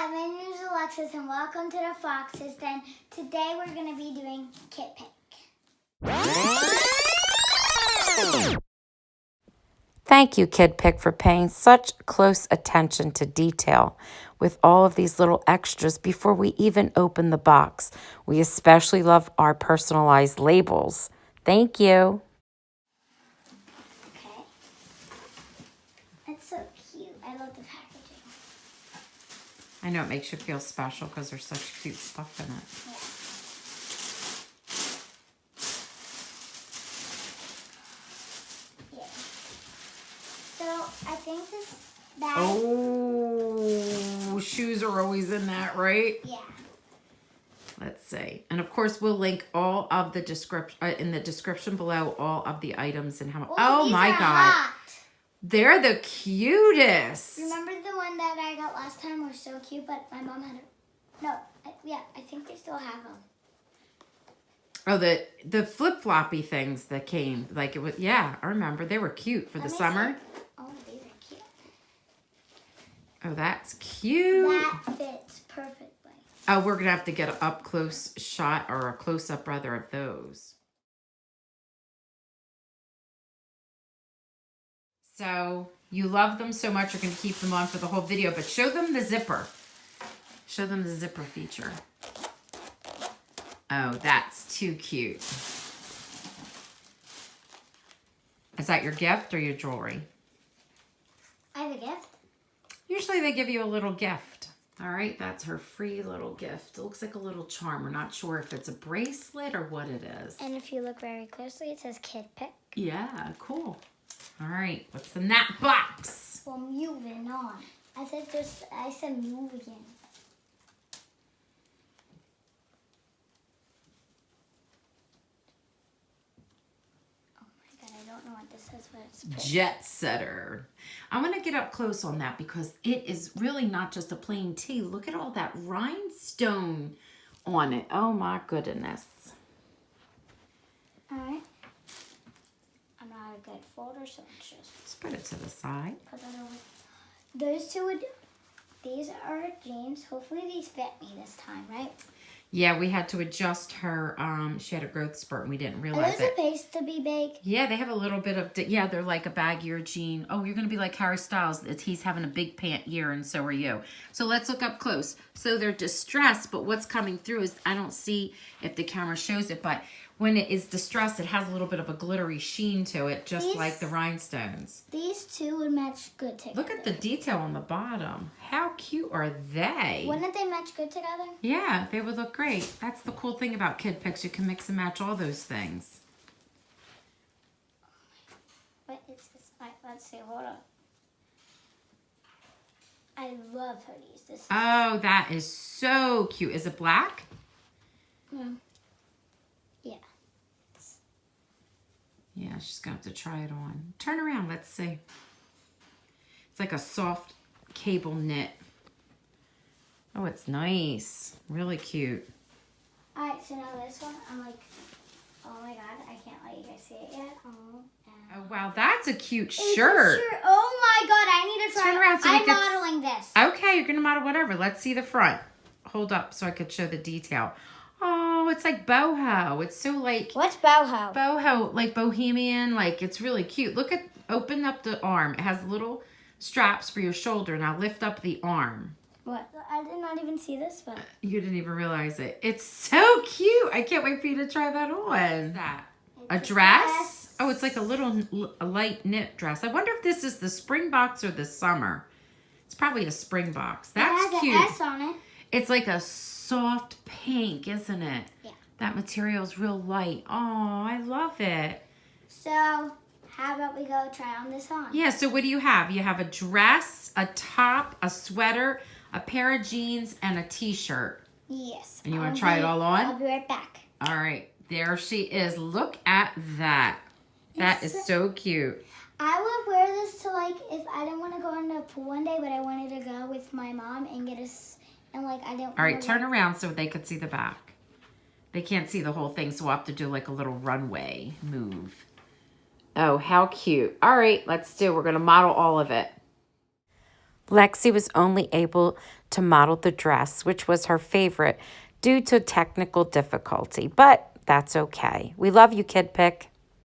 Hi, my name is Alexis and welcome to the Foxes Den. Today we're going to be doing Kidpik. Thank you, Kidpik, for paying such close attention to detail with all of these little extras before we even open the box. We especially love our personalized labels. Thank you. Okay. It's so cute. I love the packaging. I know it makes you feel special because there's such cute stuff in it. Yeah. So I think this bag. Oh, shoes are always in that, right? Yeah. Let's see. And of course, we'll link all of the description in the description below, all of the items and how much. Oh my God. Hot. They're the cutest. Remember the one that I got last time was so cute, but my mom had it. No, I think they still have them. Oh, the flip-floppy things that came, like it was, yeah, I remember. They were cute for the summer. Oh, these are cute. Oh, that's cute. That fits perfectly. Oh, we're going to have to get an up-close shot, or a close-up, rather, of those. So, you love them so much, you're going to keep them on for the whole video, but show them the zipper. Show them the zipper feature. Oh, that's too cute. Is that your gift or your jewelry? I have a gift. Usually they give you a little gift. All right, that's her free little gift. It looks like a little charm. We're not sure if it's a bracelet or what it is. And if you look very closely, it says Kidpik. Yeah, cool. All right, what's in that box? Well, moving on. I said moving. I don't know what this is, but it's pretty. Jet Setter. I'm going to get up close on that because it is really not just a plain tee. Look at all that rhinestone on it. Oh my goodness. All right. I'm not a good folder, so let's just put it to the side. Put it over. Those two would. These are jeans. Hopefully these fit me this time, right? Yeah, we had to adjust her. She had a growth spurt and we didn't realize it. Are those supposed to be big? Yeah, they have a little bit of, yeah, they're like a baggier jean. Oh, you're going to be like Harry Styles. He's having a big pant year and so are you. So let's look up close. So they're distressed, but what's coming through is, I don't see if the camera shows it, but when it is distressed, it has a little bit of a glittery sheen to it, just like the rhinestones. These two would match good together. Look at the detail on the bottom. How cute are they? Wouldn't they match good together? Yeah, they would look great. That's the cool thing about Kidpiks. You can mix and match all those things. What is this? Let's see, hold on. I love hoodies. Oh, that is so cute. Is it black? Yeah. Yeah, she's going to have to try it on. Turn around. Let's see. It's like a soft cable knit. Oh, it's nice. Really cute. All right, so now this one, I'm like, oh my God, I can't let you guys see it yet. Oh, wow, that's a cute shirt. Oh my God, I need to try. Turn around so I'm modeling this. Okay, you're going to model whatever. Let's see the front. Hold up so I could show the detail. Oh, it's like boho. It's so like... What's boho? Boho, like bohemian. Like, it's really cute. Look at... Open up the arm. It has little straps for your shoulder. Now lift up the arm. What? I did not even see this, but... You didn't even realize it. It's so cute. I can't wait for you to try that on. What is that? A dress? Oh, it's like a light knit dress. I wonder if this is the spring box or the summer. It's probably a spring box. That's cute. It has an S on it. It's like a soft pink, isn't it? Yeah. That material's real light. Oh, I love it. So, how about we go try on this on? Yeah, so what do you have? You have a dress, a top, a sweater, a pair of jeans, and a t-shirt. Yes. And you want to try it all on? I'll be right back. All right. There she is. Look at that. That is so cute. I would wear this to, like, if I didn't want to go in the pool one day, but I wanted to go with my mom and get us... And like I didn't. All right, turn around so they could see the back. They can't see the whole thing, so we'll have to do like a little runway move. Oh, how cute. All right, let's do. We're going to model all of it. Lexi was only able to model the dress, which was her favorite, due to technical difficulty, but that's okay. We love you, Kidpik.